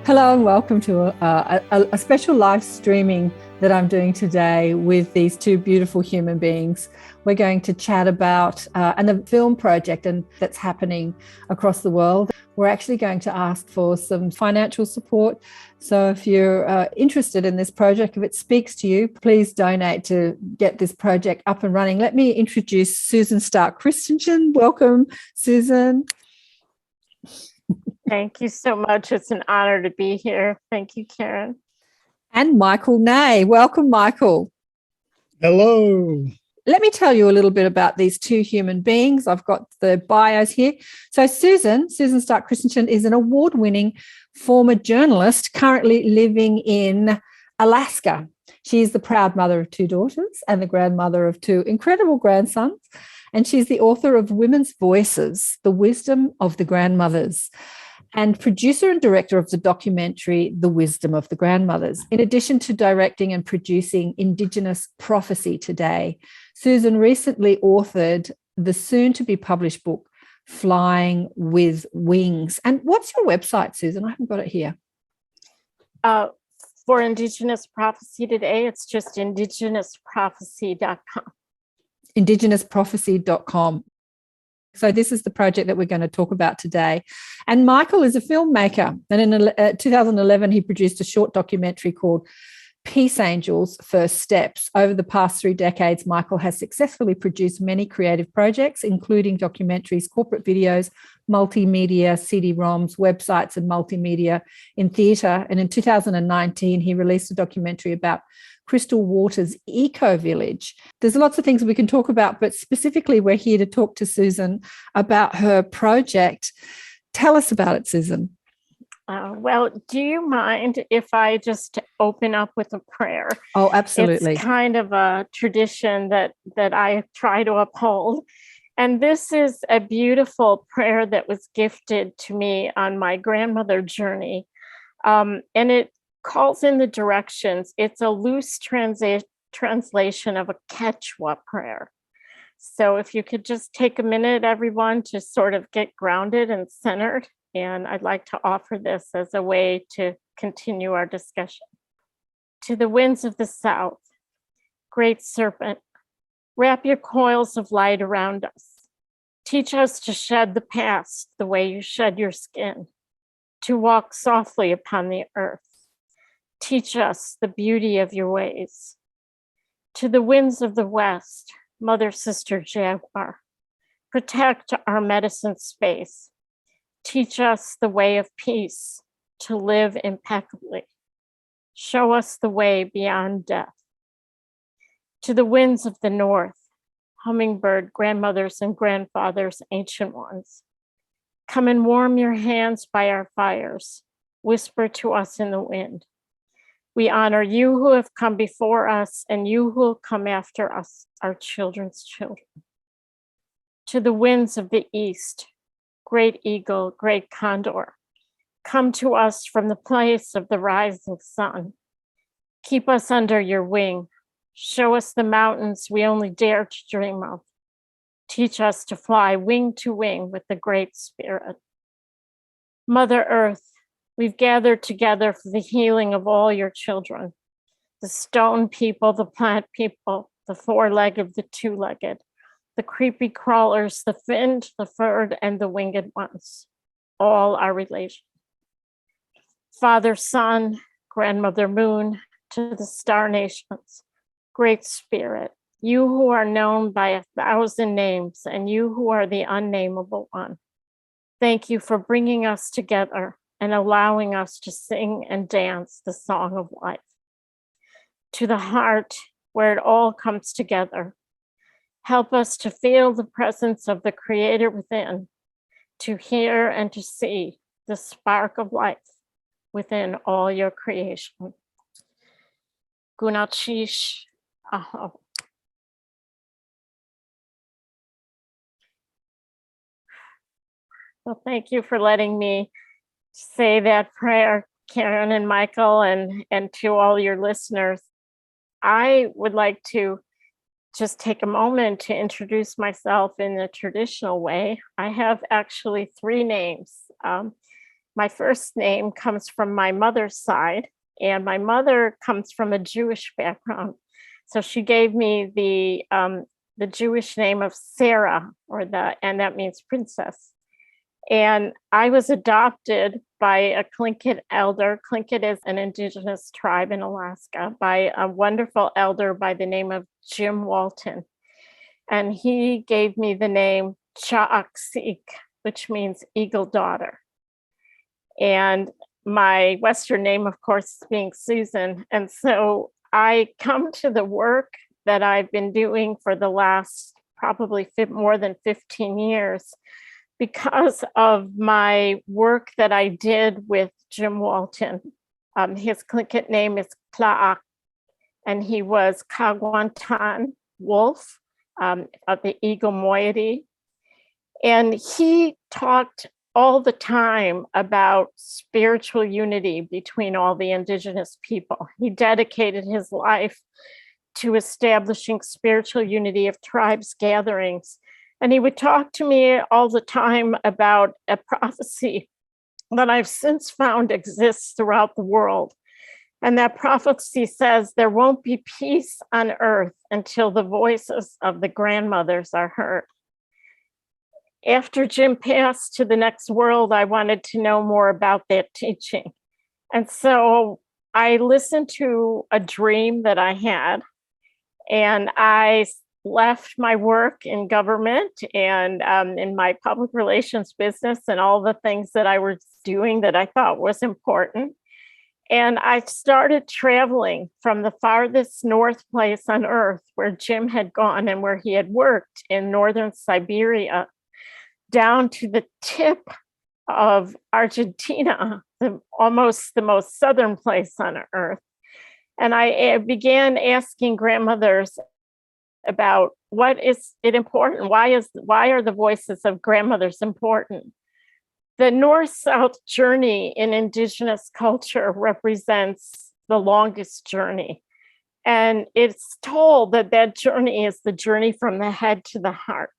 Hello and welcome to a special live streaming that I'm doing today with these two beautiful human beings. We're going to chat about a film project that's happening across the world. We're actually going to ask for some financial support. So if you're interested in this project, if it speaks to you, please donate to get this project up and running. Let me introduce Susan Stark Christianson. Welcome, Susan. Thank you so much. It's an honor to be here. Thank you, Karen. And Michael Ney. Welcome, Michael. Hello. Let me tell you a little bit about these two human beings. I've got the bios here. So Susan Stark Christianson is an award-winning former journalist currently living in Alaska. She is the proud mother of two daughters and the grandmother of two incredible grandsons. And she's the author of Women's Voices, The Wisdom of the Grandmothers, and producer and director of the documentary The Wisdom of the Grandmothers. In addition to directing and producing Indigenous Prophecy Today, Susan recently authored the soon-to-be-published book, Flying with Wings. And what's your website, Susan? I haven't got it here. For Indigenous Prophecy Today, it's just indigenousprophecy.com. Indigenousprophecy.com. So this is the project that we're going to talk about today. And Michael is a filmmaker. And in 2011, he produced a short documentary called Peace Angels, First Steps. Over the past 3 decades, Michael has successfully produced many creative projects, including documentaries, corporate videos, multimedia, CD-ROMs, websites, and multimedia in theatre. And in 2019, he released a documentary about Crystal Waters Eco Village. There's lots of things we can talk about, but specifically we're here to talk to Susan about her project. Tell us about it, Susan. Well, do you mind if I just open up with a prayer? Oh, absolutely. It's kind of a tradition that I try to uphold. And this is a beautiful prayer that was gifted to me on my grandmother journey. And it calls in the directions. It's a loose translation of a Quechua prayer. So if you could just take a minute, everyone, to sort of get grounded and centered. And I'd like to offer this as a way to continue our discussion. To the winds of the south, great serpent, wrap your coils of light around us. Teach us to shed the past the way you shed your skin, to walk softly upon the earth. Teach us the beauty of your ways. To the winds of the west, mother, sister, jaguar, protect our medicine space. Teach us the way of peace, to live impeccably. Show us the way beyond death. To the winds of the north, hummingbird, grandmothers and grandfathers, ancient ones, come and warm your hands by our fires. Whisper to us in the wind. We honor you who have come before us and you who will come after us, our children's children. To the winds of the east, great eagle, great condor, come to us from the place of the rising sun. Keep us under your wing. Show us the mountains we only dare to dream of. Teach us to fly wing to wing with the Great Spirit. Mother Earth, we've gathered together for the healing of all your children, the stone people, the plant people, the four-legged, the two-legged, the creepy crawlers, the finned, the furred, and the winged ones, all our relations. Father, Son, Grandmother Moon, to the star nations, Great Spirit, you who are known by 1,000 names and you who are the unnameable one. Thank you for bringing us together and allowing us to sing and dance the song of life. To the heart where it all comes together, help us to feel the presence of the Creator within, to hear and to see the spark of life within all your creation. Gunachish Aho. Well, thank you for letting me say that prayer, Karen and Michael, and to all your listeners. I would like to just take a moment to introduce myself in the traditional way. I have actually 3 names. My first name comes from my mother's side, and my mother comes from a Jewish background. So she gave me the Jewish name of Sarah, and that means princess. And I was adopted by a Tlingit elder. Tlingit is an indigenous tribe in Alaska, by a wonderful elder by the name of Jim Walton. And he gave me the name Chaaksik, which means eagle daughter. And my Western name, of course, being Susan. And so I come to the work that I've been doing for the last probably more than 15 years because of my work that I did with Jim Walton. His Tlingit name is Tlaak, and he was Kagwantan wolf of the eagle moiety. And he talked all the time about spiritual unity between all the indigenous people. He dedicated his life to establishing spiritual unity of tribes gatherings. And he would talk to me all the time about a prophecy that I've since found exists throughout the world. And that prophecy says there won't be peace on earth until the voices of the grandmothers are heard. After Jim passed to the next world, I wanted to know more about that teaching. And so I listened to a dream that I had, and I left my work in government and in my public relations business and all the things that I was doing that I thought was important. And I started traveling from the farthest north place on earth where Jim had gone and where he had worked in northern Siberia, down to the tip of Argentina, almost the most southern place on earth. And I began asking grandmothers about what is it important? Why are the voices of grandmothers important? The north-south journey in indigenous culture represents the longest journey. And it's told that that journey is the journey from the head to the heart.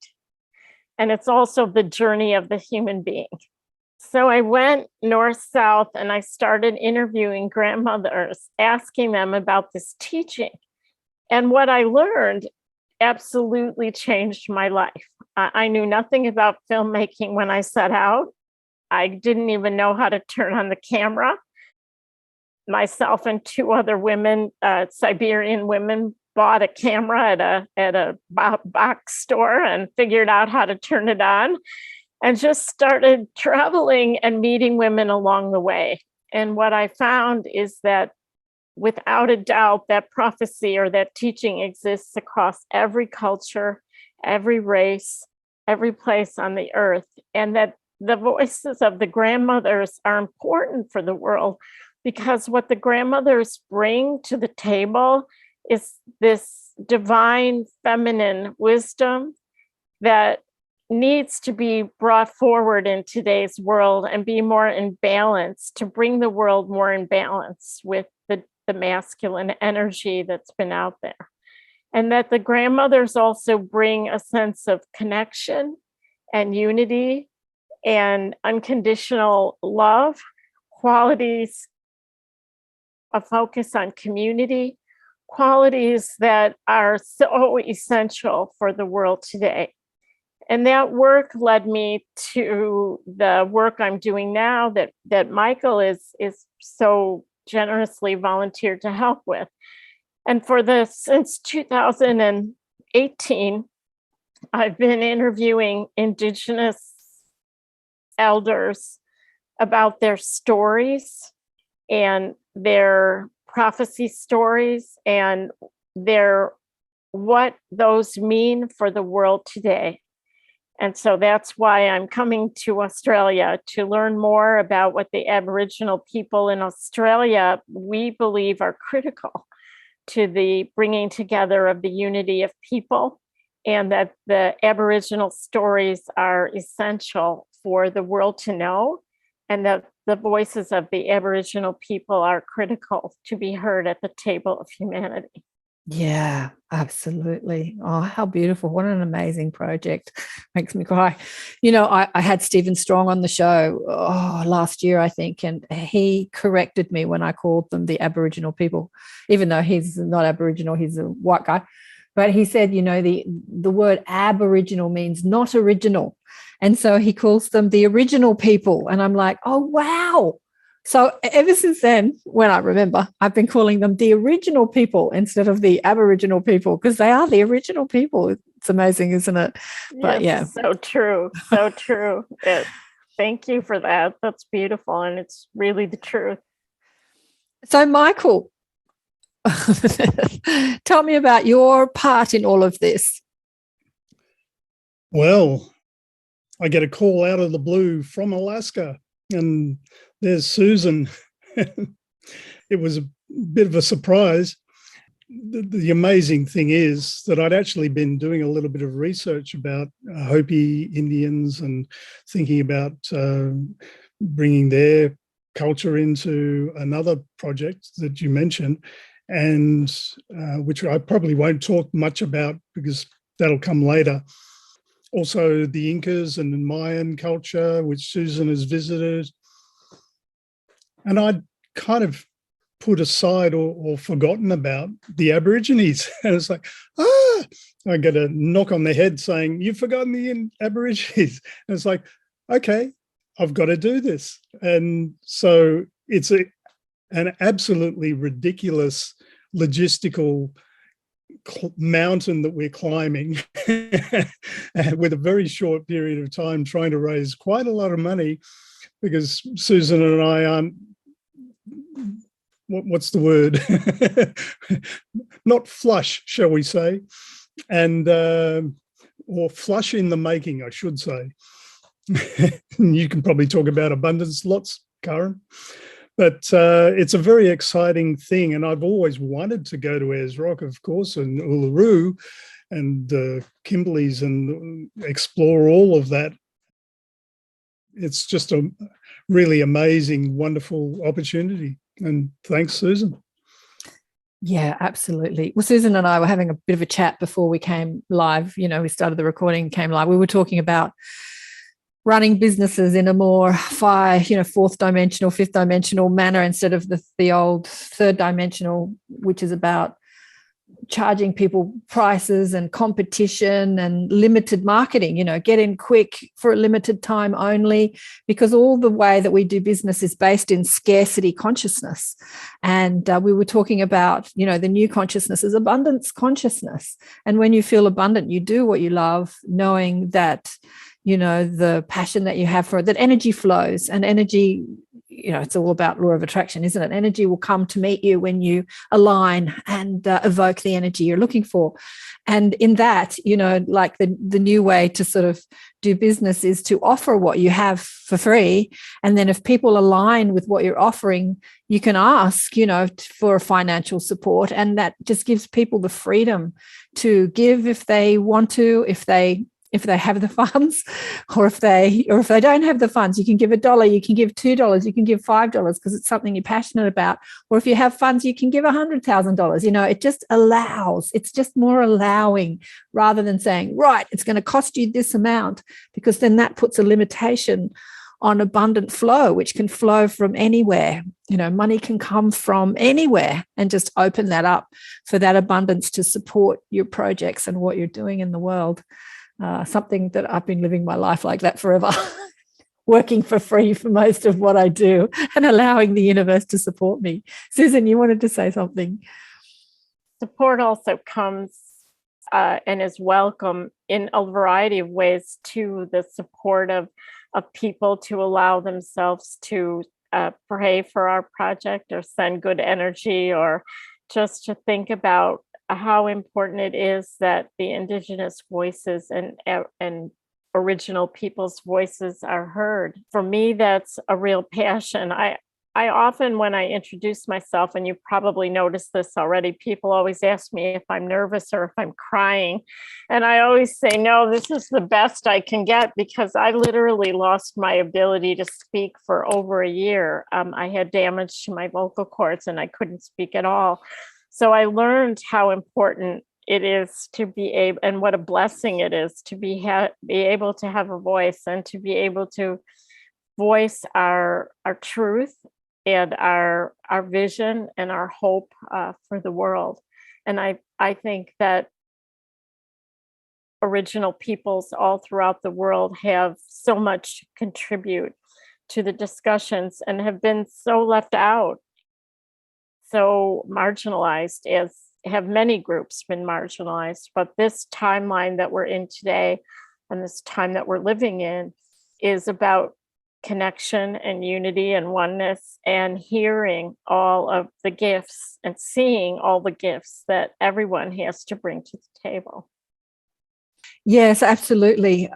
And it's also the journey of the human being. So I went north-south and I started interviewing grandmothers, asking them about this teaching. And what I learned absolutely changed my life. I knew nothing about filmmaking when I set out. I didn't even know how to turn on the camera. Myself and two other women, Siberian women, bought a camera at a box store and figured out how to turn it on and just started traveling and meeting women along the way. And what I found is that without a doubt, that prophecy or that teaching exists across every culture, every race, every place on the earth, and that the voices of the grandmothers are important for the world because what the grandmothers bring to the table is this divine feminine wisdom that needs to be brought forward in today's world and be more in balance, to bring the world more in balance with the masculine energy that's been out there. And that the grandmothers also bring a sense of connection and unity and unconditional love, qualities, a focus on community, qualities that are so essential for the world today. And that work led me to the work I'm doing now that Michael is so generously volunteered to help with. And since 2018, I've been interviewing Indigenous elders about their stories and their prophecy stories and what those mean for the world today. And so that's why I'm coming to Australia to learn more about what the Aboriginal people in Australia, we believe, are critical to the bringing together of the unity of people, and that the Aboriginal stories are essential for the world to know, and that the voices of the Aboriginal people are critical to be heard at the table of humanity. Yeah, absolutely. Oh, how beautiful. What an amazing project. Makes me cry. I had Stephen Strong on the show last year, I think, and he corrected me when I called them the Aboriginal people, even though he's not Aboriginal, he's a white guy. But he said, the word Aboriginal means not original. And so he calls them the original people. And I'm like, oh, wow. So ever since then, when I remember, I've been calling them the original people instead of the Aboriginal people, because they are the original people. It's amazing, isn't it? But yes, so true. So true. Thank you for that. That's beautiful. And it's really the truth. So, Michael, tell me about your part in all of this. Well, I get a call out of the blue from Alaska, and there's Susan. It was a bit of a surprise. The amazing thing is that I'd actually been doing a little bit of research about Hopi Indians and thinking about bringing their culture into another project that you mentioned, and which I probably won't talk much about because that'll come later. Also the Incas and the Mayan culture, which Susan has visited. And I'd kind of put aside or forgotten about the Aborigines. And it's like, I get a knock on the head saying, you've forgotten the Aborigines. And it's like, okay, I've got to do this. And so it's an absolutely ridiculous logistical mountain that we're climbing with a very short period of time, trying to raise quite a lot of money, because Susan and I aren't, what's the word? Not flush, shall we say, and or flush in the making, I should say. You can probably talk about abundance lots, Karen. But it's a very exciting thing, and I've always wanted to go to Ayers Rock, of course, and Uluru and Kimberley's and explore all of that. It's just a really amazing, wonderful opportunity. And thanks, Susan. Yeah, absolutely. Well, Susan and I were having a bit of a chat before we came live. We started the recording, came live. We were talking about running businesses in a more fourth dimensional, fifth dimensional manner instead of the old third dimensional, which is about charging people prices and competition and limited marketing, get in quick for a limited time only, because all the way that we do business is based in scarcity consciousness. And we were talking about, the new consciousness is abundance consciousness. And when you feel abundant, you do what you love, knowing that the passion that you have for it, that energy flows, and energy, it's all about law of attraction, isn't it? Energy will come to meet you when you align and evoke the energy you're looking for. And in that, like the new way to sort of do business is to offer what you have for free. And then if people align with what you're offering, you can ask, for financial support. And that just gives people the freedom to give if they want to, if they have the funds, or if they don't have the funds, you can give $1, you can give $2, you can give $5 because it's something you're passionate about. Or if you have funds, you can give $100,000. It just allows. It's just more allowing, rather than saying, right, it's going to cost you this amount, because then that puts a limitation on abundant flow, which can flow from anywhere. Money can come from anywhere, and just open that up for that abundance to support your projects and what you're doing in the world. Something that I've been living my life like that forever, working for free for most of what I do and allowing the universe to support me. Susan, you wanted to say something? Support also comes and is welcome in a variety of ways, to the support of people to allow themselves to pray for our project, or send good energy, or just to think about how important it is that the Indigenous voices and original people's voices are heard. For me, that's a real passion. I often, when I introduce myself, and you've probably noticed this already, people always ask me if I'm nervous or if I'm crying. And I always say, no, this is the best I can get, because I literally lost my ability to speak for over a year. I had damage to my vocal cords and I couldn't speak at all. So I learned how important it is to be able, and what a blessing it is to be able to have a voice and to be able to voice our truth and our vision and our hope for the world. And I think that Original peoples all throughout the world have so much to contribute to the discussions and have been so left out, so marginalized, as have many groups been marginalized. But this timeline that we're in today and this time that we're living in is about connection and unity and oneness, and hearing all of the gifts and seeing all the gifts that everyone has to bring to the table. Yes, absolutely.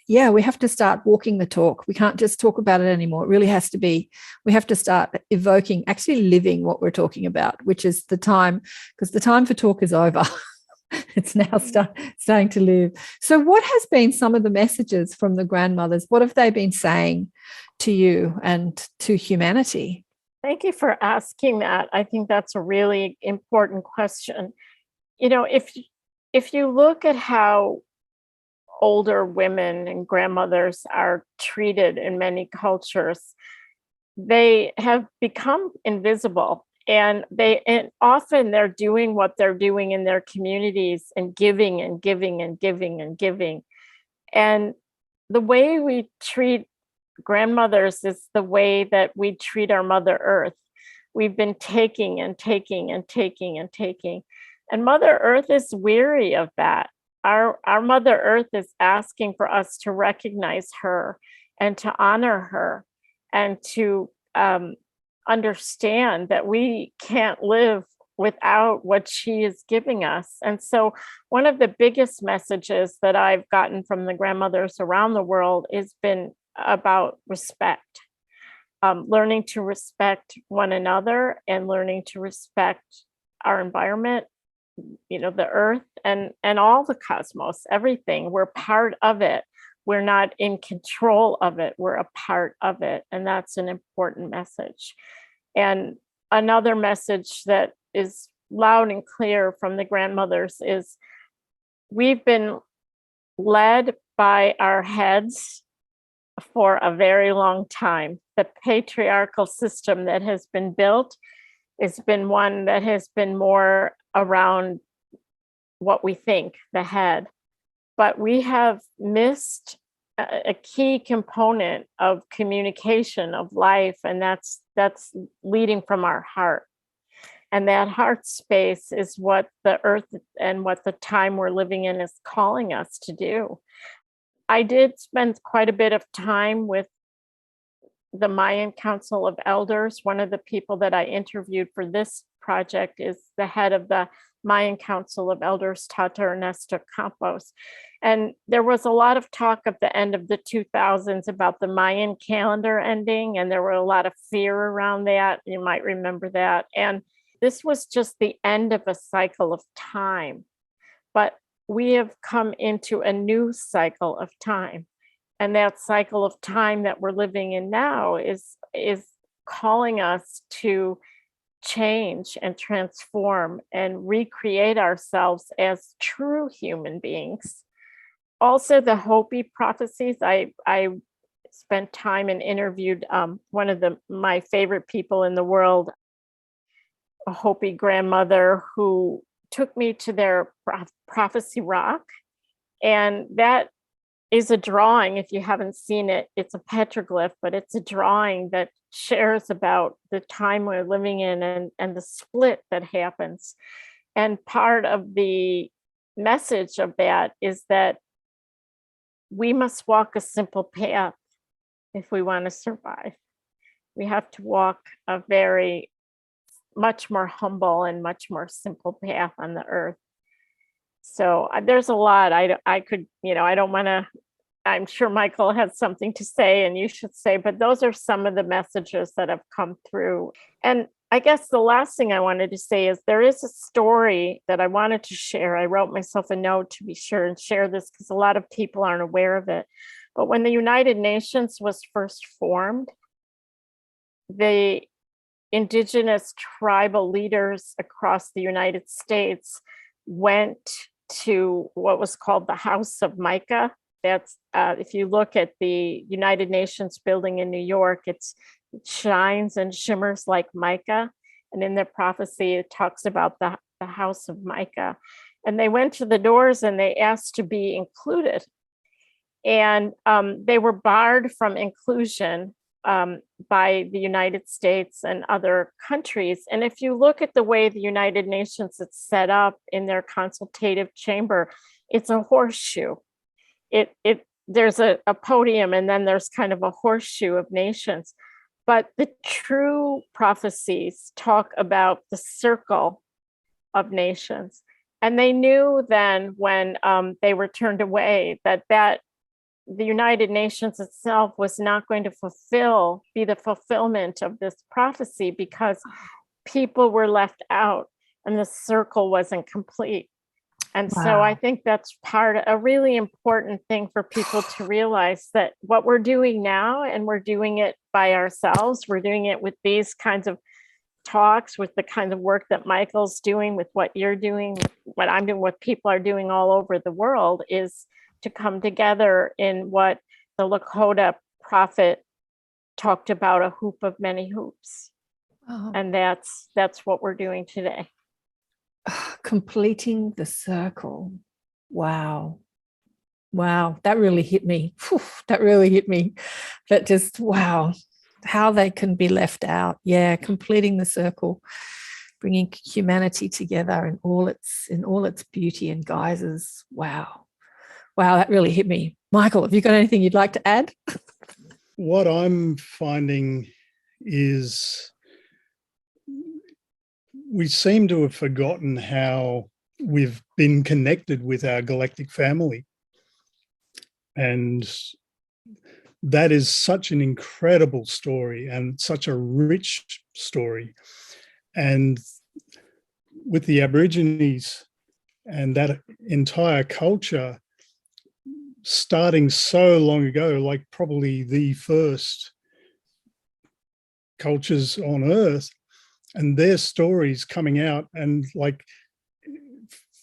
Yeah, we have to start walking the talk. We can't just talk about it anymore. It really has to be, we have to start evoking, actually living what we're talking about, which is the time, because the time for talk is over. It's now starting to live. So what has been some of the messages from the grandmothers? What have they been saying to you and to humanity? Thank you for asking that. I think that's a really important question. You know, if you look at how older women and grandmothers are treated in many cultures, they have become invisible, and often they're doing what they're doing in their communities and giving and giving and giving and giving. And the way we treat grandmothers is the way that we treat our Mother Earth. We've been taking and taking and taking and taking. And Mother Earth is weary of that. Our Mother Earth is asking for us to recognize her and to honor her and to understand that we can't live without what she is giving us. And so one of the biggest messages that I've gotten from the grandmothers around the world has been about respect, learning to respect one another and learning to respect our environment, you know, the earth and all the cosmos, everything. We're part of it. We're not in control of it. We're a part of it. And that's an important message. And another message that is loud and clear from the grandmothers is we've been led by our heads for a very long time. The patriarchal system that has been built has been one that has been more around what we think, the head. But we have missed a key component of communication, of life, and that's leading from our heart. And that heart space is what the earth and what the time we're living in is calling us to do. I did spend quite a bit of time with the Mayan Council of Elders. One of the people that I interviewed for this project is the head of the Mayan Council of Elders, Tata Ernesto Campos. And there was a lot of talk at the end of the 2000s about the Mayan calendar ending, and there were a lot of fear around that. You might remember that. And this was just the end of a cycle of time. But we have come into a new cycle of time. And that cycle of time that we're living in now is calling us to change and transform and recreate ourselves as true human beings. Also, the Hopi prophecies, I spent time and interviewed one of my favorite people in the world, a Hopi grandmother who took me to their prophecy rock. And that is a drawing. If you haven't seen it, it's a petroglyph, but it's a drawing that shares about the time we're living in and the split that happens. And part of the message of that is that we must walk a simple path if we want to survive. We have to walk a very much more humble and much more simple path on the earth. So there's a lot I could, I don't want to, I'm sure Michael has something to say and you should say, but those are some of the messages that have come through. And I guess the last thing I wanted to say is there is a story that I wanted to share. I wrote myself a note to be sure and share this because a lot of people aren't aware of it. But when the United Nations was first formed, the Indigenous tribal leaders across the United States went to what was called the House of Mica. That's if you look at the United Nations building in New York, it shines and shimmers like mica. And in their prophecy, it talks about the House of Mica. And they went to the doors and they asked to be included. And they were barred from inclusion by the United States and other countries. And if you look at the way the United Nations is set up in their consultative chamber, it's a horseshoe. There's a podium, and then there's kind of a horseshoe of nations. But the true prophecies talk about the circle of nations. And they knew then when they were turned away that the United Nations itself was not going to be the fulfillment of this prophecy, because people were left out and the circle wasn't complete. And so I think that's a really important thing for people to realize, that what we're doing now, and we're doing it by ourselves, we're doing it with these kinds of talks, with the kind of work that Michael's doing, with what you're doing, what I'm doing, what people are doing all over the world, is to come together in what the Lakota prophet talked about, a hoop of many hoops. Oh. And that's what we're doing today. Completing the circle. Wow. That really hit me. That really hit me. That just, wow, how they can be left out. Yeah, completing the circle, bringing humanity together in all its beauty and guises. Wow, that really hit me. Michael, have you got anything you'd like to add? What I'm finding is we seem to have forgotten how we've been connected with our galactic family. And that is such an incredible story and such a rich story. And with the Aborigines and that entire culture starting so long ago, like probably the first cultures on Earth, and their stories coming out, and like,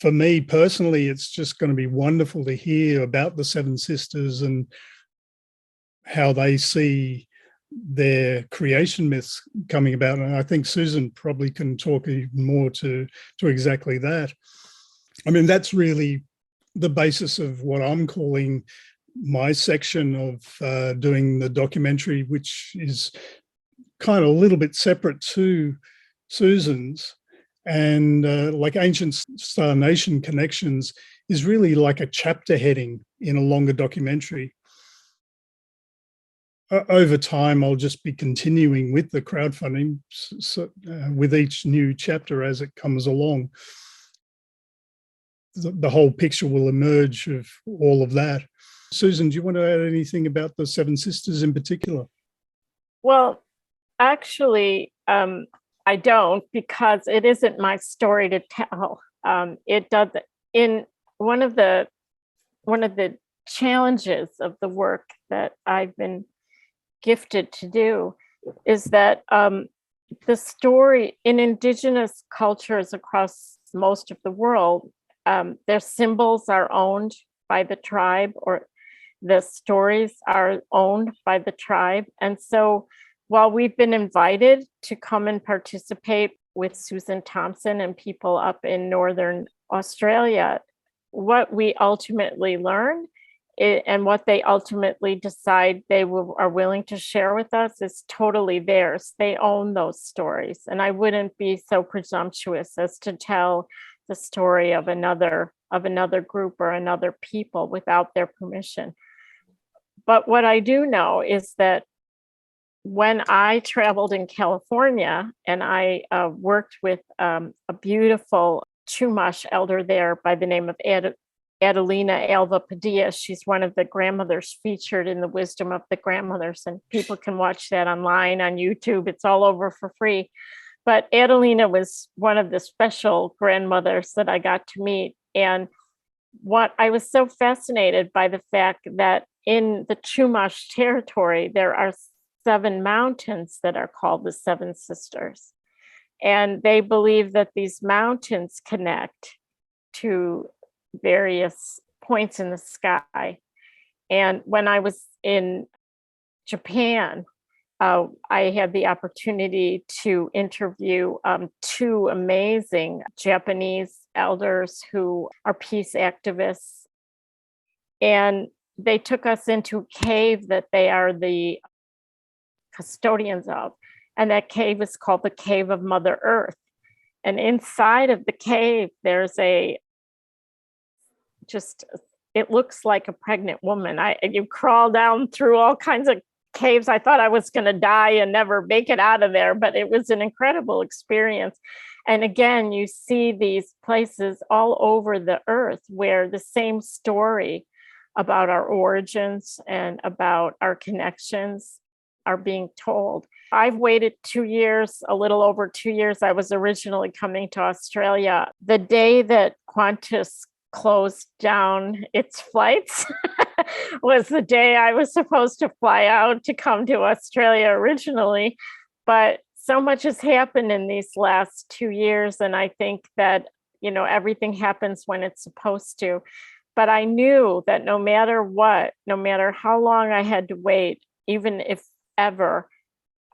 for me personally, it's just going to be wonderful to hear about the Seven Sisters and how they see their creation myths coming about. And I think Susan probably can talk even more to exactly that. I mean, that's really the basis of what I'm calling my section of doing the documentary, which is kind of a little bit separate to Susan's. And like Ancient Star Nation Connections is really like a chapter heading in a longer documentary. Over time, I'll just be continuing with the crowdfunding with each new chapter as it comes along. The whole picture will emerge of all of that. Susan, do you want to add anything about the Seven Sisters in particular? Well, actually, I don't, because it isn't my story to tell. It does. In one of the challenges of the work that I've been gifted to do is that the story in Indigenous cultures across most of the world, their symbols are owned by the tribe, or the stories are owned by the tribe. And so while we've been invited to come and participate with Susan Thompson and people up in Northern Australia, what we ultimately learn and what they ultimately decide they are willing to share with us is totally theirs. They own those stories. And I wouldn't be so presumptuous as to tell the story of another group or another people without their permission. But what I do know is that when I traveled in California and I worked with a beautiful Chumash elder there by the name of Adelina Alva Padilla. She's one of the grandmothers featured in the Wisdom of the Grandmothers, and people can watch that online on YouTube. It's all over for free. But Adelina was one of the special grandmothers that I got to meet. And what I was so fascinated by the fact that in the Chumash territory, there are 7 mountains that are called the Seven Sisters. And they believe that these mountains connect to various points in the sky. And when I was in Japan, I had the opportunity to interview 2 amazing Japanese elders who are peace activists. And they took us into a cave that they are the custodians of. And that cave is called the Cave of Mother Earth. And inside of the cave, there's it looks like a pregnant woman. You crawl down through all kinds of caves. I thought I was going to die and never make it out of there, but it was an incredible experience. And again, you see these places all over the earth where the same story about our origins and about our connections are being told. I've waited 2 years, a little over 2 years. I was originally coming to Australia. The day that Qantas closed down its flights was the day I was supposed to fly out to come to Australia originally. But so much has happened in these last 2 years. And I think that, everything happens when it's supposed to. But I knew that no matter what, no matter how long I had to wait, even if ever,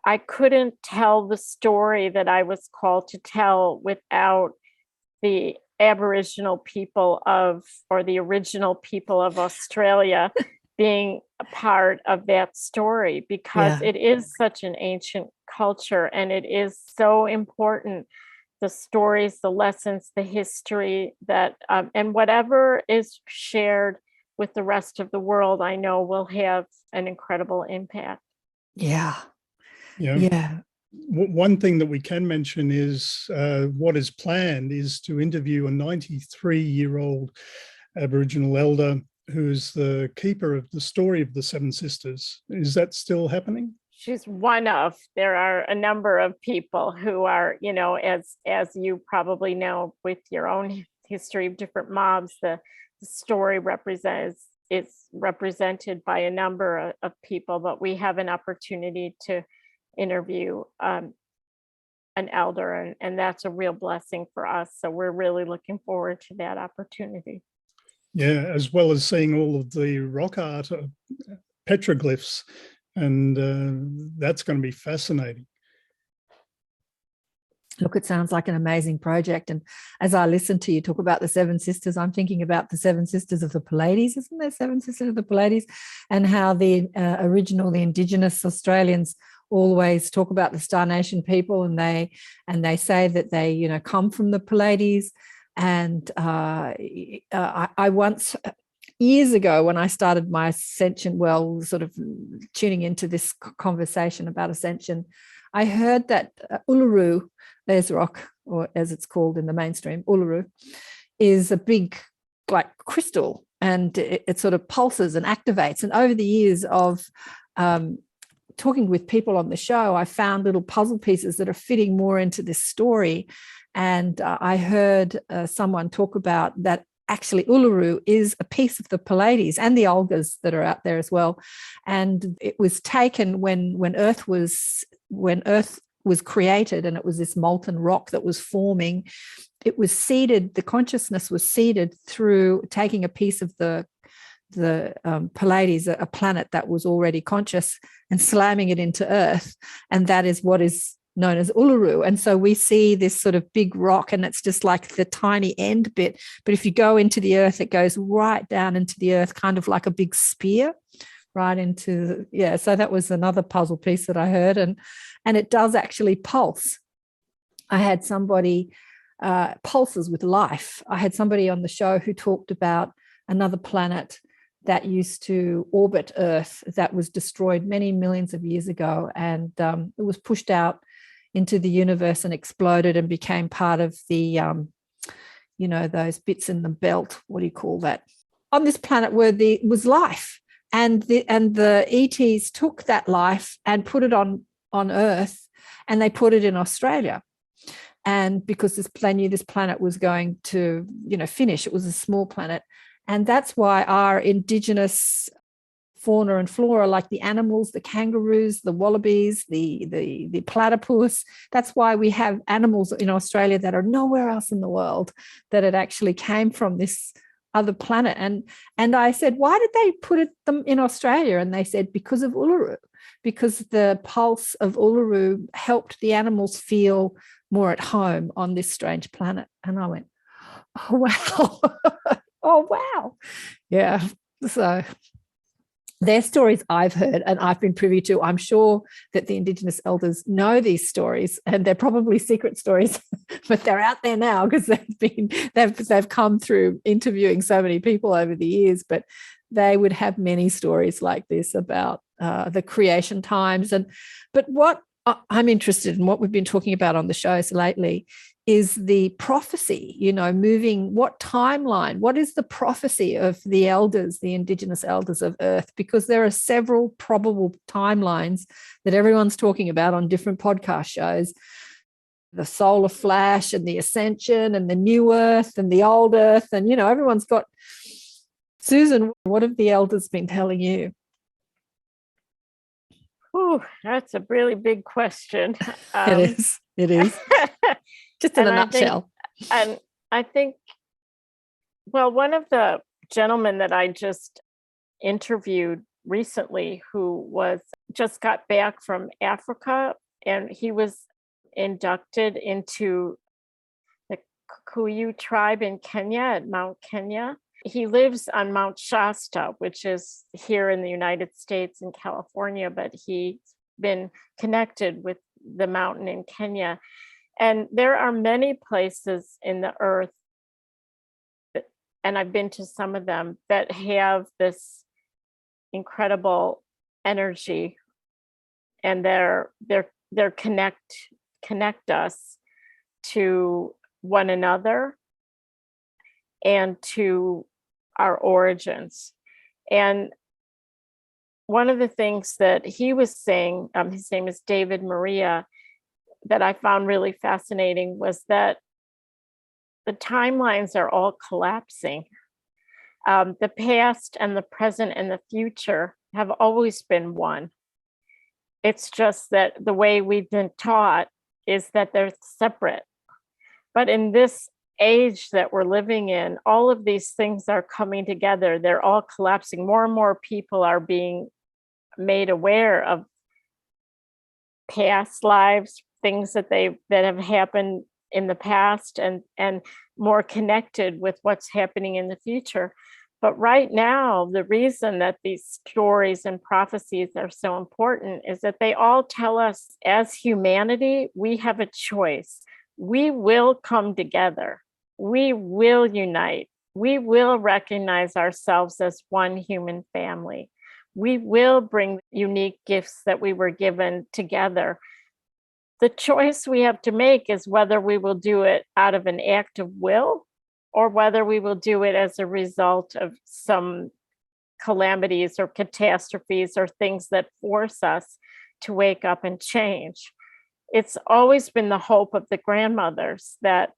I couldn't tell the story that I was called to tell without the Aboriginal people or the original people of Australia being a part of that story, because it is such an ancient culture and it is so important. The stories, the lessons, the history that, and whatever is shared with the rest of the world, I know will have an incredible impact. Yeah. One thing that we can mention is what is planned is to interview a 93-year-old Aboriginal elder who's the keeper of the story of the Seven Sisters. Is that still happening? She's one of. There are a number of people who are, as you probably know with your own history of different mobs, the story is represented by a number of people, but we have an opportunity to interview an elder, and that's a real blessing for us. So we're really looking forward to that opportunity. Yeah, as well as seeing all of the rock art, petroglyphs, and that's going to be fascinating. Look, it sounds like an amazing project. And as I listen to you talk about the Seven Sisters, I'm thinking about the Seven Sisters of the Pleiades. Isn't there Seven Sisters of the Pleiades? And how the Indigenous Australians always talk about the Star Nation people, and they say that they come from the Pleiades. And I once, years ago, when I started my ascension, sort of tuning into this conversation about ascension, I heard that Uluru, Les Rock, or as it's called in the mainstream, Uluru, is a big like crystal, and it sort of pulses and activates. And over the years of talking with people on the show, I found little puzzle pieces that are fitting more into this story. And I heard someone talk about that actually Uluru is a piece of the Pleiades and the Olgas that are out there as well. And it was taken when Earth was created, and it was this molten rock that was forming. It was seeded, the consciousness was seeded through taking a piece of the Pleiades, a planet that was already conscious, and slamming it into Earth. And that is what is known as Uluru. And so we see this sort of big rock, and it's just like the tiny end bit. But if you go into the Earth, it goes right down into the Earth, kind of like a big spear, right into, so that was another puzzle piece that I heard. And it does actually pulse. I had somebody, pulses with life. I had somebody on the show who talked about another planet that used to orbit Earth that was destroyed many millions of years ago. And it was pushed out into the universe and exploded and became part of the, those bits in the belt. What do you call that? On this planet was life. And the ETs took that life and put it on Earth, and they put it in Australia. And because they knew this planet was going to, finish, it was a small planet. And that's why our Indigenous fauna and flora, like the animals, the kangaroos, the wallabies, the platypus. That's why we have animals in Australia that are nowhere else in the world, that it actually came from this other planet. And I said, why did they put them in Australia? And they said, because of Uluru, because the pulse of Uluru helped the animals feel more at home on this strange planet. And I went, oh, wow. Oh, wow. Yeah. So their stories I've heard and I've been privy to. I'm sure that the Indigenous elders know these stories, and they're probably secret stories, but they're out there now because they've come through interviewing so many people over the years. But they would have many stories like this about the creation times. But what I'm interested in, what we've been talking about on the shows lately, is the prophecy, moving what timeline, what is the prophecy of the elders, the Indigenous elders of Earth? Because there are several probable timelines that everyone's talking about on different podcast shows. The solar flash and the ascension and the new Earth and the old Earth. And, everyone's got. Susan, what have the elders been telling you? Oh, that's a really big question. It is. Just in a nutshell. I think, well, one of the gentlemen that I just interviewed recently, who just got back from Africa, and he was inducted into the Kikuyu tribe in Kenya, at Mount Kenya. He lives on Mount Shasta, which is here in the United States in California, but he's been connected with the mountain in Kenya. And there are many places in the earth, and I've been to some of them, that have this incredible energy, and they're connect us to one another and to our origins. And one of the things that he was saying, his name is David Maria, that I found really fascinating, was that the timelines are all collapsing. The past and the present and the future have always been one. It's just that the way we've been taught is that they're separate. But in this age that we're living in, all of these things are coming together. They're all collapsing. More and more people are being made aware of past lives, things that have happened in the past, and more connected with what's happening in the future. But right now, the reason that these stories and prophecies are so important is that they all tell us, as humanity, we have a choice. We will come together. We will unite. We will recognize ourselves as one human family. We will bring unique gifts that we were given together. The choice we have to make is whether we will do it out of an act of will, or whether we will do it as a result of some calamities or catastrophes or things that force us to wake up and change. It's always been the hope of the grandmothers that,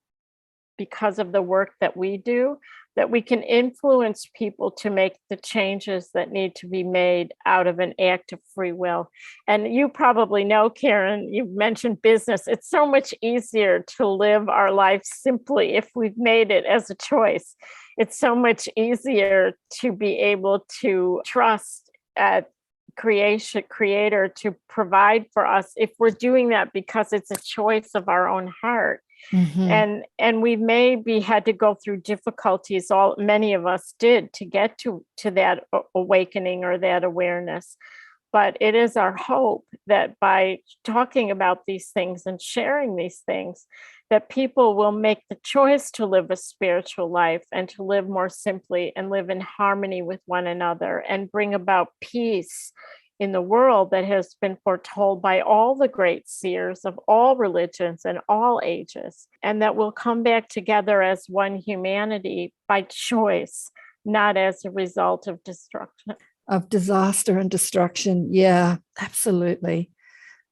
because of the work that we do, that we can influence people to make the changes that need to be made out of an act of free will. And you probably know, Karen, you mentioned business. It's so much easier to live our life simply if we've made it as a choice. It's so much easier to be able to trust creator to provide for us if we're doing that because it's a choice of our own heart. Mm-hmm. And we maybe had to go through difficulties, many of us did, to get to that awakening or that awareness. But it is our hope that by talking about these things and sharing these things, that people will make the choice to live a spiritual life and to live more simply and live in harmony with one another and bring about peace in the world that has been foretold by all the great seers of all religions and all ages, and that will come back together as one humanity by choice, not as a result of destruction. Of disaster and destruction. Yeah, absolutely.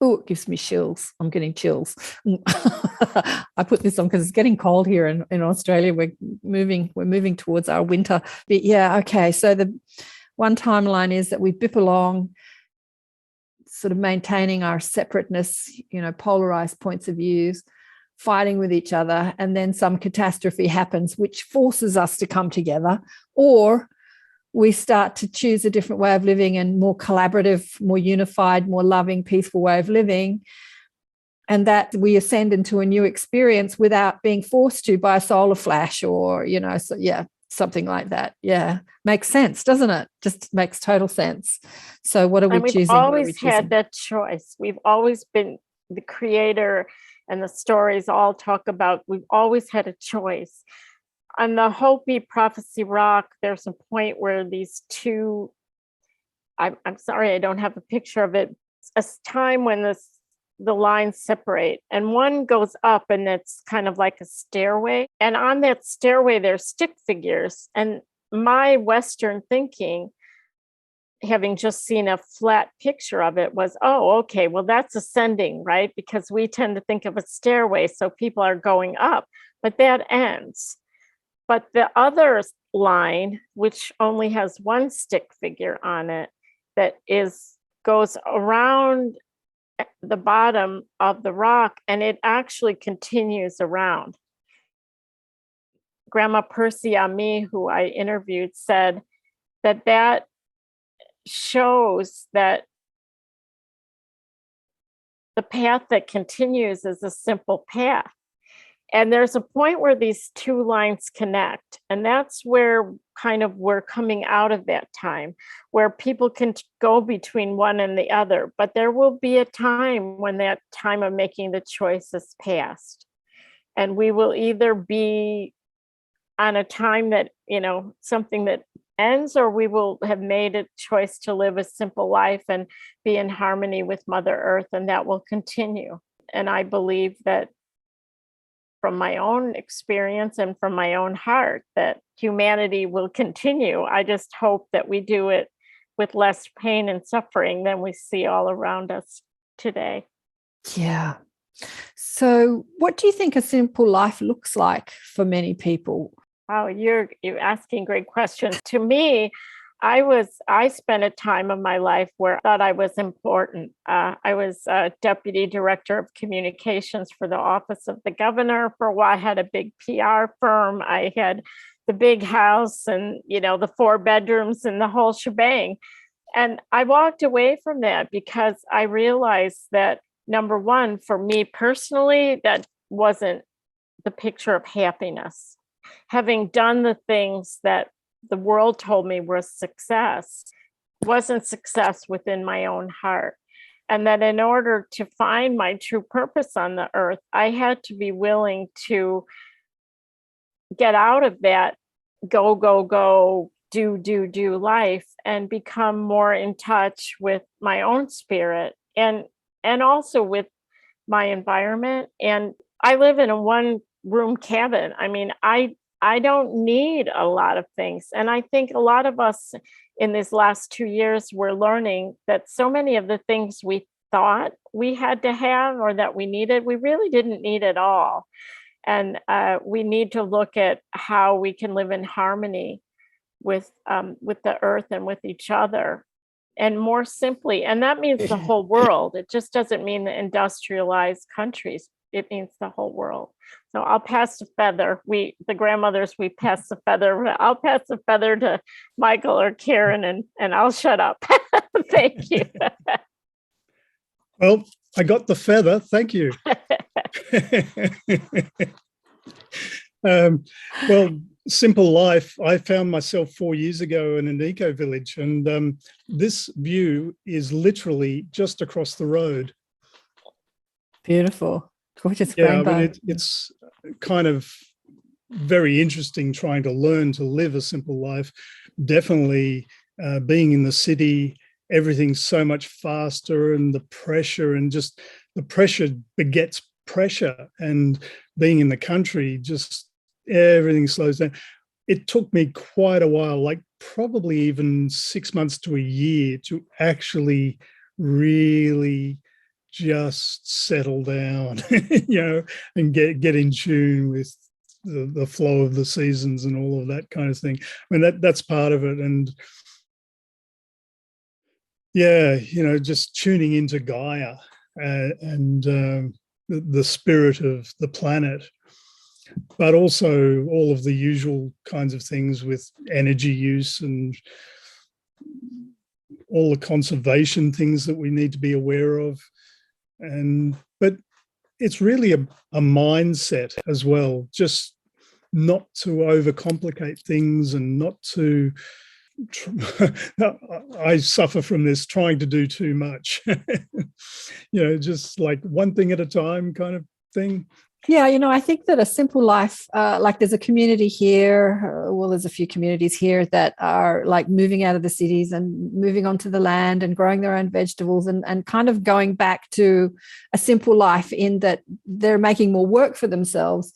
Oh, it gives me chills. I'm getting chills. I put this on because it's getting cold here in Australia. We're moving towards our winter. But yeah, okay. So One timeline is that we bip along, sort of maintaining our separateness, polarized points of views, fighting with each other, and then some catastrophe happens which forces us to come together, or we start to choose a different way of living and more collaborative, more unified, more loving, peaceful way of living, and that we ascend into a new experience without being forced to by a solar flash or, something like that. Yeah, makes sense, doesn't it? Just makes total sense. So what are we choosing? We've always had that choice. We've always been, the creator and the stories all talk about, we've always had a choice. On the Hopi Prophecy Rock, there's a point where these two, I'm sorry, I don't have a picture of it. It's a time when the lines separate and one goes up and it's kind of like a stairway. And on that stairway, there's stick figures. And my Western thinking, having just seen a flat picture of it, was, oh, okay, well, that's ascending, right? Because we tend to think of a stairway, so people are going up, but that ends. But the other line, which only has one stick figure on it, that goes around the bottom of the rock, and it actually continues around. Grandma Percy Ami, who I interviewed, said that shows that the path that continues is a simple path. And there's a point where these two lines connect. And that's where kind of we're coming out of that time, where people can go between one and the other. But there will be a time when that time of making the choice is past. And we will either be on a time that, something that ends, or we will have made a choice to live a simple life and be in harmony with Mother Earth, and that will continue. And I believe that from my own experience and from my own heart, that humanity will continue. I just hope that we do it with less pain and suffering than we see all around us today. Yeah. So what do you think a simple life looks like for many people? Oh, you're asking great questions. To me, I spent a time of my life where I thought I was important. I was a deputy director of communications for the office of the governor for a while. I had a big PR firm. I had the big house and, the 4 bedrooms and the whole shebang. And I walked away from that because I realized that, number one, for me personally, that wasn't the picture of happiness. Having done the things that the world told me was success, wasn't success within my own heart. And that in order to find my true purpose on the earth, I had to be willing to get out of that go, do life and become more in touch with my own spirit and also with my environment. And I live in a 1-room cabin. I mean, I don't need a lot of things. And I think a lot of us in these last 2 years, we're learning that so many of the things we thought we had to have or that we needed, we really didn't need at all. And we need to look at how we can live in harmony with the earth and with each other, and more simply. And that means the whole world. It just doesn't mean the industrialized countries. It means the whole world. So I'll pass the feather. The grandmothers, we pass the feather. I'll pass the feather to Michael or Karen, and I'll shut up. Thank you. Well, I got the feather. Thank you. Well, simple life. I found myself 4 years ago in an eco village, and this view is literally just across the road. Beautiful. Gorgeous rainbow. I mean, it's kind of very interesting trying to learn to live a simple life. Definitely being in the city, everything's so much faster, and the pressure begets pressure. And being in the country, just everything slows down. It took me quite a while, like probably even 6 months to a year, to actually really just settle down, and get in tune with the flow of the seasons and all of that kind of thing. I mean, that's part of it. And Yeah, just tuning into Gaia and the spirit of the planet, but also all of the usual kinds of things with energy use and all the conservation things that we need to be aware of. But it's really a mindset as well, just not to overcomplicate things and not to I suffer from this, trying to do too much, just like one thing at a time kind of thing. Yeah, I think that a simple life, like there's a community here, there's a few communities here that are like moving out of the cities and moving onto the land and growing their own vegetables and kind of going back to a simple life, in that they're making more work for themselves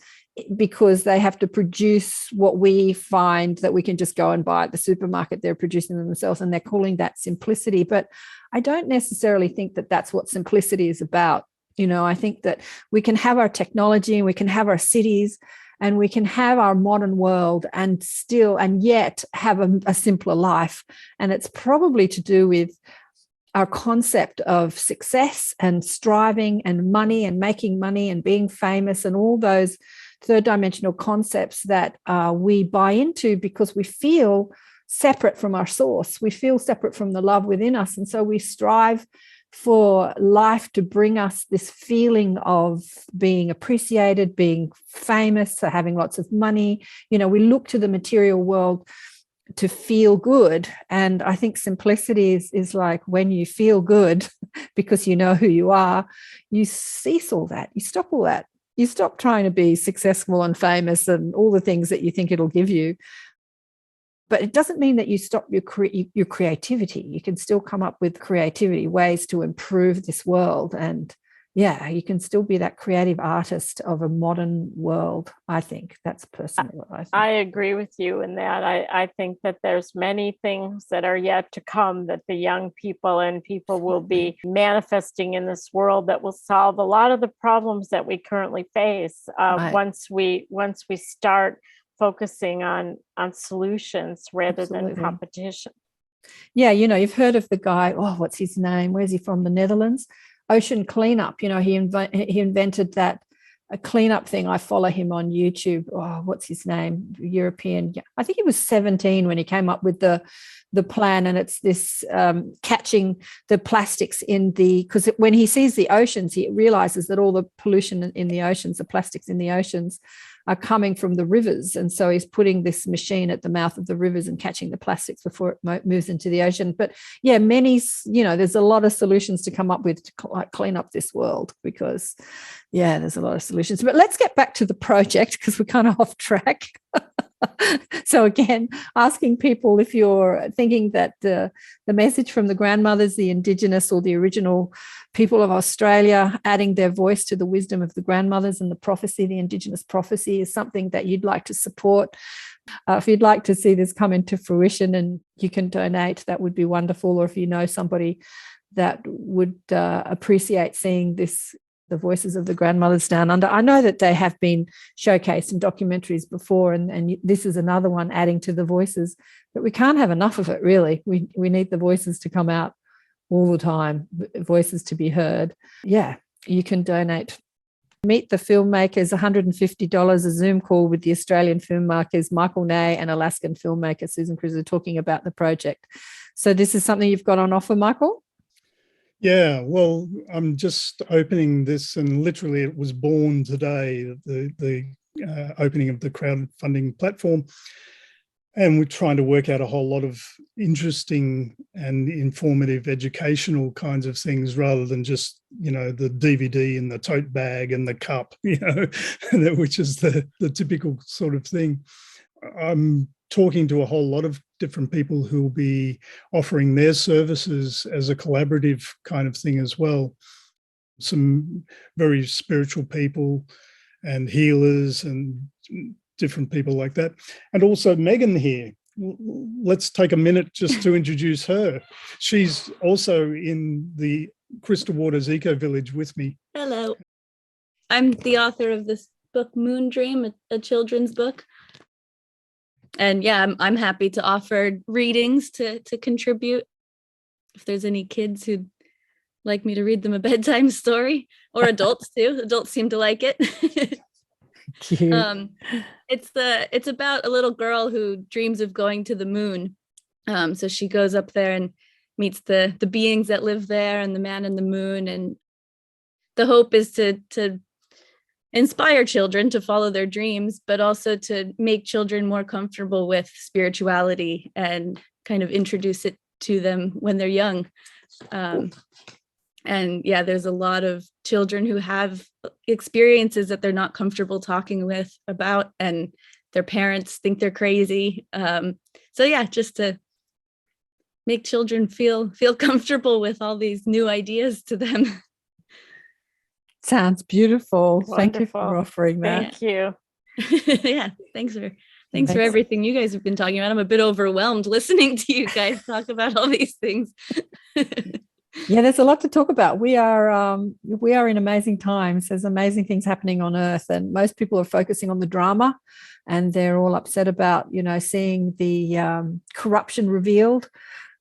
because they have to produce what we find that we can just go and buy at the supermarket. They're producing them themselves, and they're calling that simplicity. But I don't necessarily think that that's what simplicity is about. I think that we can have our technology and we can have our cities and we can have our modern world and yet have a simpler life. And it's probably to do with our concept of success and striving and money and making money and being famous and all those third dimensional concepts that we buy into because we feel separate from our source. We feel separate from the love within us. And so we strive for life to bring us this feeling of being appreciated, being famous, having lots of money. We look to the material world to feel good. And I think simplicity is like when you feel good because you know who you are, you cease all that, you stop all that. You stop trying to be successful and famous and all the things that you think it'll give you. But it doesn't mean that you stop your creativity. You can still come up with creativity, ways to improve this world. And yeah, you can still be that creative artist of a modern world. I think that's personally what I think. I agree with you in that. I think that there's many things that are yet to come that the young people will be manifesting in this world that will solve a lot of the problems that we currently face Right. once we start focusing on solutions rather than competition. Yeah, you've heard of the guy, what's his name? Where's he from? The Netherlands? Ocean Cleanup. He invented that a cleanup thing. I follow him on YouTube. What's his name? European. I think he was 17 when he came up with the plan, and it's this catching the plastics because when he sees the oceans, he realizes that all the pollution in the oceans, the plastics in the oceans, are coming from the rivers. And so he's putting this machine at the mouth of the rivers and catching the plastics before it moves into the ocean. But yeah, there's a lot of solutions to come up with to clean up this world because, yeah, there's a lot of solutions. But let's get back to the project because we're kind of off track. So again, asking people if you're thinking that the message from the grandmothers, the Indigenous or the original people of Australia, adding their voice to the wisdom of the grandmothers and the prophecy, the Indigenous prophecy, is something that you'd like to support. If you'd like to see this come into fruition and you can donate, that would be wonderful. Or if you know somebody that would appreciate seeing the voices of the grandmothers down under. I know that they have been showcased in documentaries before, and this is another one adding to the voices, but we can't have enough of it, really. We need the voices to come out all the time, voices to be heard. Yeah, you can donate. Meet the filmmakers, $150, a Zoom call with the Australian filmmakers, Michael Ney and Alaskan filmmaker Susan Christianson, talking about the project. So this is something you've got on offer, Michael? Yeah, well, I'm just opening this, and literally it was born today, the opening of the crowdfunding platform. And we're trying to work out a whole lot of interesting and informative educational kinds of things rather than just, the DVD and the tote bag and the cup, which is the typical sort of thing. I'm talking to a whole lot of different people who will be offering their services as a collaborative kind of thing as well. Some very spiritual people and healers and different people like that. And also Megan here. Let's take a minute just to introduce her. She's also in the Crystal Waters Eco Village with me. Hello. I'm the author of this book, Moon Dream, a children's book. And yeah, I'm happy to offer readings to contribute if there's any kids who'd like me to read them a bedtime story, or adults too. Adults seem to like it. Cute. It's about a little girl who dreams of going to the moon. So she goes up there and meets the beings that live there and the man in the moon. And the hope is to inspire children to follow their dreams, but also to make children more comfortable with spirituality and kind of introduce it to them when they're young. And yeah, there's a lot of children who have experiences that they're not comfortable talking about, and their parents think they're crazy. So yeah, just to make children feel comfortable with all these new ideas to them. Sounds beautiful. Wonderful. Thank you for offering that. Thank you. Yeah, thanks for everything you guys have been talking about. I'm a bit overwhelmed listening to you guys talk about all these things. Yeah, there's a lot to talk about. We are in amazing times. There's amazing things happening on Earth, and most people are focusing on the drama, and they're all upset about, seeing the corruption revealed.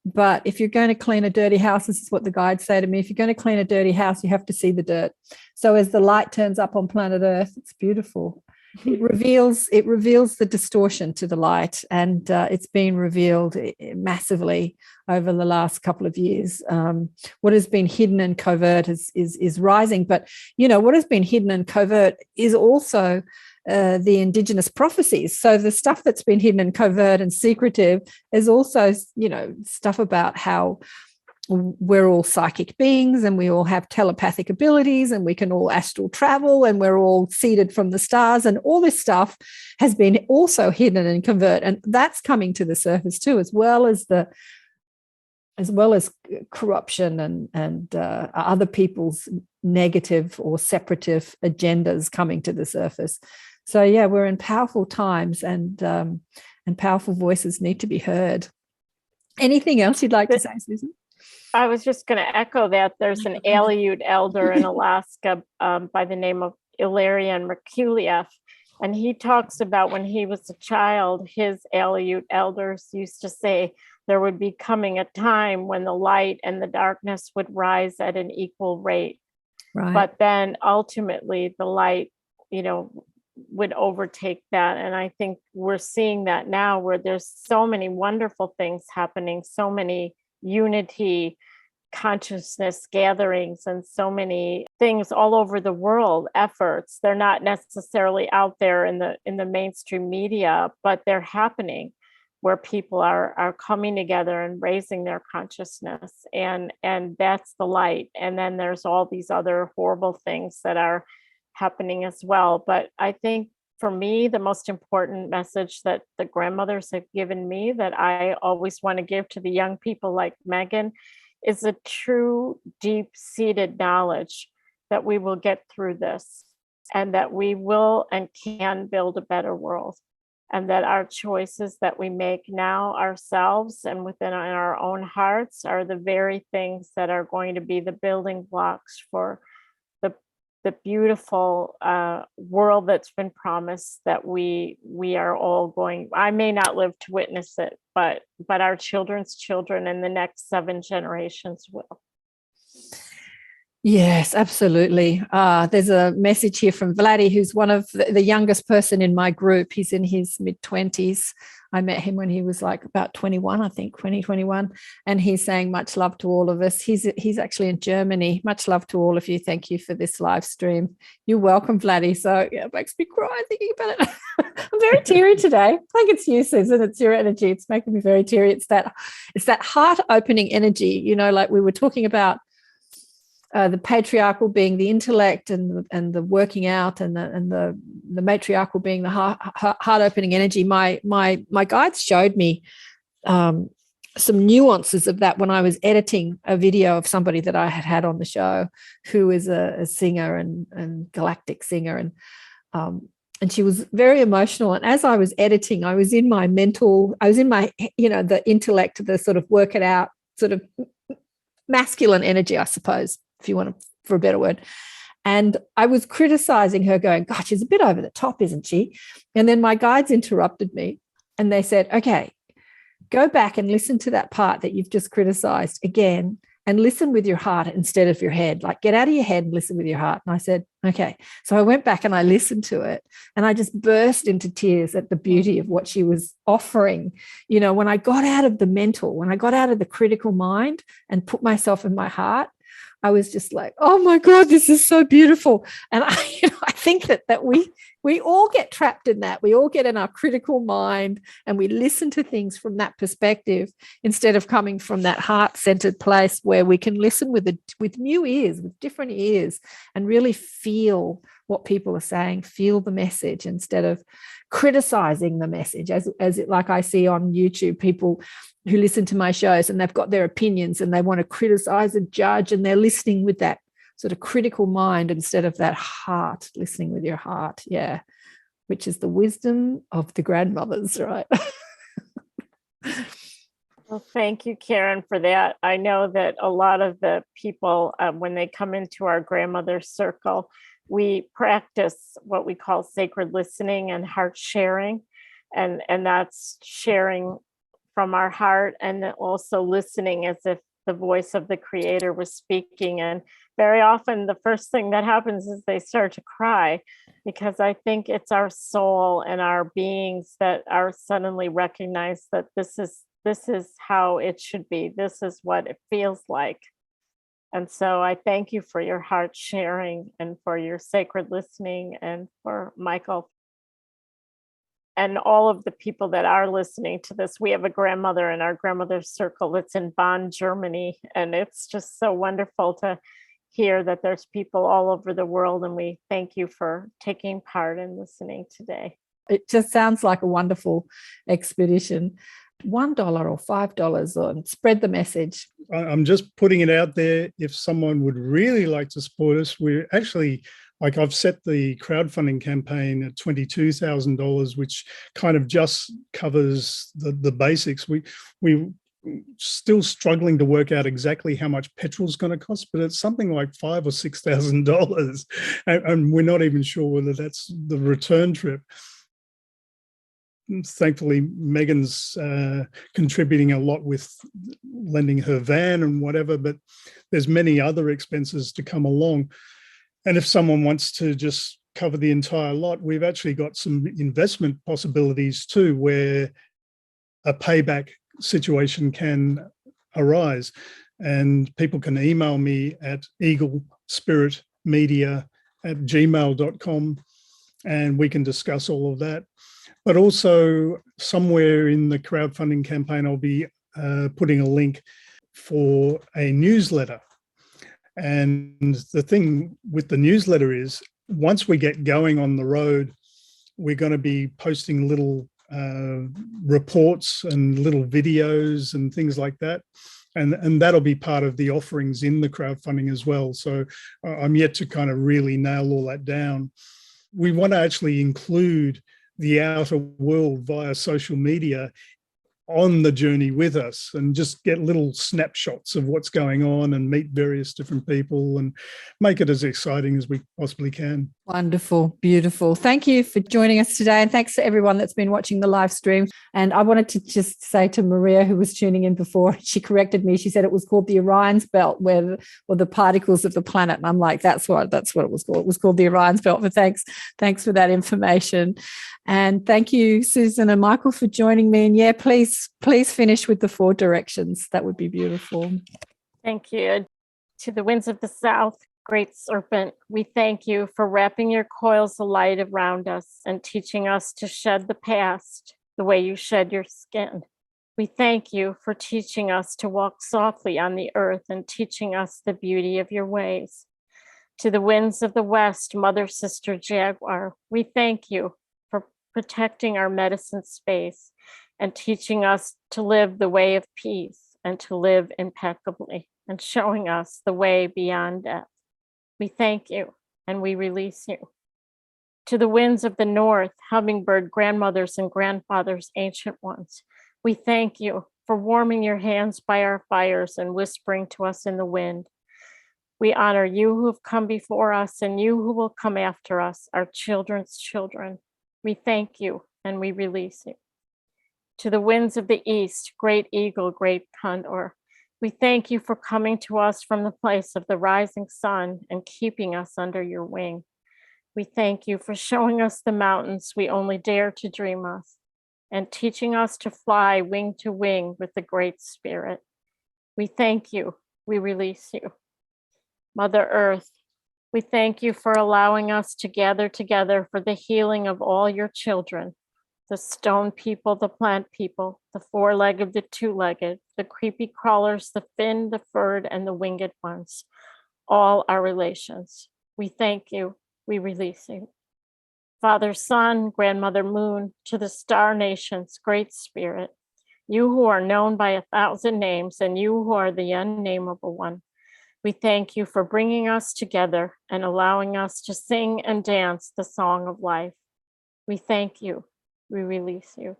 But if you're going to clean a dirty house, this is what the guides say to me: if you're going to clean a dirty house, you have to see the dirt. So as the light turns up on planet Earth, it's beautiful. It reveals the distortion to the light, and it's been revealed massively over the last couple of years. What has been hidden and covert is rising, but what has been hidden and covert is also the Indigenous prophecies. So the stuff that's been hidden and covert and secretive is also stuff about how we're all psychic beings and we all have telepathic abilities and we can all astral travel and we're all seeded from the stars, and all this stuff has been also hidden and covert, and that's coming to the surface too, as well as corruption and other people's negative or separative agendas coming to the surface. So yeah, we're in powerful times, and powerful voices need to be heard. Anything else you'd like to say, Susan? I was just going to echo that. There's an Aleut elder in Alaska by the name of Ilarion Merkuliev, and he talks about when he was a child, his Aleut elders used to say there would be coming a time when the light and the darkness would rise at an equal rate. Right. But then ultimately the light, would overtake that. And I think we're seeing that now, where there's so many wonderful things happening, so many unity consciousness gatherings, and so many things all over the world, efforts. They're not necessarily out there in the mainstream media, but they're happening, where people are coming together and raising their consciousness, and that's the light. And then there's all these other horrible things that are happening as well. But I think for me, the most important message that the grandmothers have given me, that I always want to give to the young people like Megan, is a true, deep-seated knowledge that we will get through this, and that we will and can build a better world, and that our choices that we make now ourselves and within our own hearts are the very things that are going to be the building blocks for the beautiful world that's been promised, that we are all going. I may not live to witness it, but our children's children and the next 7 generations will. Yes, absolutely. There's a message here from Vladdy, who's one of the youngest person in my group. He's in his mid-20s. I met him when he was like about 21, I think, 2021. And he's saying much love to all of us. He's actually in Germany. Much love to all of you. Thank you for this live stream. You're welcome, Vladdy. So yeah, it makes me cry thinking about it. I'm very teary today. I think it's you, Susan. It's your energy. It's making me very teary. It's that heart-opening energy, like we were talking about. The patriarchal being the intellect and the working out, and the matriarchal being the heart-opening energy. My guides showed me some nuances of that when I was editing a video of somebody that I had on the show, who is a singer and galactic singer, and she was very emotional. And as I was editing, I was in my the intellect, the sort of work it out, sort of masculine energy, I suppose, if you want for a better word. And I was criticizing her, going, God, she's a bit over the top, isn't she? And then my guides interrupted me and they said, okay, go back and listen to that part that you've just criticized again, and listen with your heart instead of your head. Like, get out of your head and listen with your heart. And I said, okay. So I went back and I listened to it, and I just burst into tears at the beauty of what she was offering. You know, when I got out of the mental, when I got out of the critical mind and put myself in my heart, I was just like, oh my God, this is so beautiful. And I think that we all get trapped in that. We all get in our critical mind, and we listen to things from that perspective instead of coming from that heart-centered place where we can listen with new ears, with different ears, and really feel what people are saying, feel the message instead of criticizing the message. As it, like I see on YouTube, people who listen to my shows and they've got their opinions and they want to criticize and judge, and they're listening with that sort of critical mind instead of that heart, listening with your heart. Yeah. Which is the wisdom of the grandmothers, right? Well, thank you, Karen, for that. I know that a lot of the people, when they come into our grandmother circle, we practice what we call sacred listening and heart sharing. And that's sharing from our heart, and also listening as if the voice of the Creator was speaking. And very often the first thing that happens is they start to cry, because I think it's our soul and our beings that are suddenly recognize that this is how it should be. This is what it feels like. And so I thank you for your heart sharing and for your sacred listening, and for Michael and all of the people that are listening to this. We have a grandmother in our grandmother circle that's in Bonn, Germany. And it's just so wonderful to hear that there's people all over the world. And we thank you for taking part in listening today. It just sounds like a wonderful expedition. $1 or $5 on spread the message. I'm just putting it out there. If someone would really like to support us, we're actually, like, I've set the crowdfunding campaign at $22,000, which kind of just covers the basics. We still struggling to work out exactly how much petrol is going to cost, but it's something like $5,000 or $6,000, and we're not even sure whether that's the return trip. Thankfully, Megan's contributing a lot with lending her van and whatever, but there's many other expenses to come along. And if someone wants to just cover the entire lot, we've actually got some investment possibilities too, where a payback situation can arise. And people can email me at eaglespiritmedia@gmail.com, and we can discuss all of that. But also, somewhere in the crowdfunding campaign, I'll be putting a link for a newsletter. And the thing with the newsletter is, once we get going on the road, we're going to be posting little reports and little videos and things like that. And that'll be part of the offerings in the crowdfunding as well. So I'm yet to kind of really nail all that down. We want to actually include the outer world via social media on the journey with us, and just get little snapshots of what's going on and meet various different people and make it as exciting as we possibly can. Wonderful, beautiful. Thank you for joining us today, and thanks to everyone that's been watching the live stream. And I wanted to just say to Maria, who was tuning in before, she corrected me. She said it was called the Orion's Belt, where the particles of the planet. And I'm like, that's what it was called. It was called the Orion's Belt. But thanks for that information. And thank you, Susan and Michael, for joining me. And yeah, please finish with the 4 directions. That would be beautiful. Thank you. To the winds of the south, great serpent, we thank you for wrapping your coils of light around us and teaching us to shed the past the way you shed your skin. We thank you for teaching us to walk softly on the earth and teaching us the beauty of your ways. To the winds of the west, mother, sister, jaguar, we thank you for protecting our medicine space and teaching us to live the way of peace and to live impeccably, and showing us the way beyond death. We thank you and we release you. To the winds of the north, hummingbird grandmothers and grandfathers, ancient ones, we thank you for warming your hands by our fires and whispering to us in the wind. We honor you who have come before us and you who will come after us, our children's children. We thank you and we release you. To the winds of the east, great eagle, great condor, we thank you for coming to us from the place of the rising sun and keeping us under your wing. We thank you for showing us the mountains we only dare to dream of, and teaching us to fly wing to wing with the Great Spirit. We thank you. We release you. Mother Earth, we thank you for allowing us to gather together for the healing of all your children, the stone people, the plant people, the four-legged, the two-legged, the creepy crawlers, the finned, the furred, and the winged ones, all our relations. We thank you. We release you. Father, Son, Grandmother Moon, to the star nations, Great Spirit, you who are known by 1,000 names and you who are the unnameable one, we thank you for bringing us together and allowing us to sing and dance the song of life. We thank you. We release you.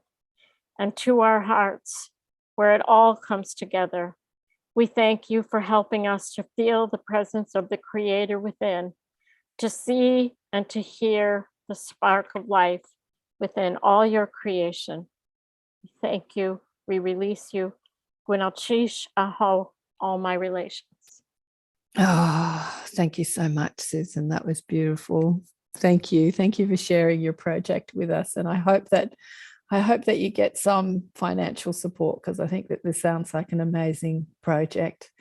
And to our hearts, where it all comes together, we thank you for helping us to feel the presence of the Creator within, to see and to hear the spark of life within all your creation. We thank you. We release you. Gwynalchish aho, all my relations. Oh, thank you so much, Susan. That was beautiful. Thank you. Thank you for sharing your project with us. And I hope that you get some financial support, because I think that this sounds like an amazing project.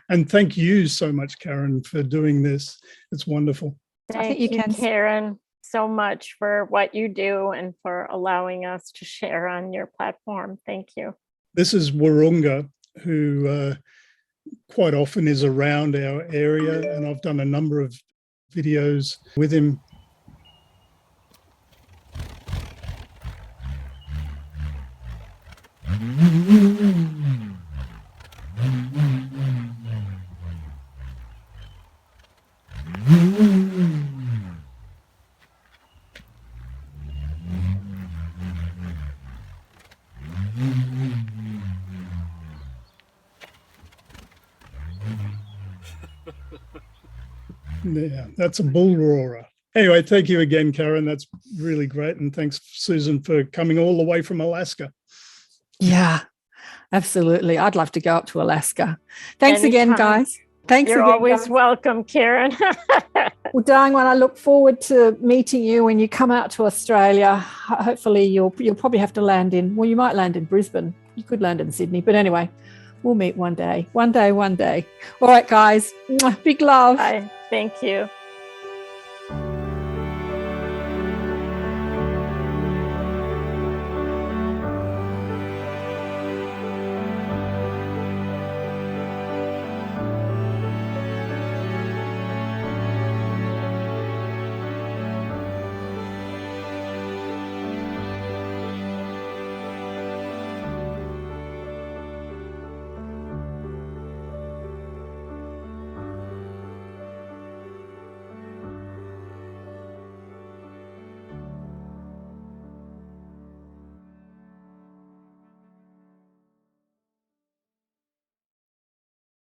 And thank you so much, Karen, for doing this. It's wonderful. Thank you, Karen, so much for what you do and for allowing us to share on your platform. Thank you. This is Wurunga, who quite often is around our area, and I've done a number of videos with him. Yeah, that's a bull roarer. Anyway, thank you again, Karen. That's really great. And thanks, Susan, for coming all the way from Alaska. Yeah, absolutely. I'd love to go up to Alaska. Thanks Anytime. Again, guys. Thanks You're again, always guys. welcome, Karen. Well, darling one, I look forward to meeting you when you come out to Australia. Hopefully you'll probably have to land in, well, you might land in Brisbane. You could land in Sydney. But anyway, we'll meet one day. One day. All right, guys. Big love. Bye. Thank you.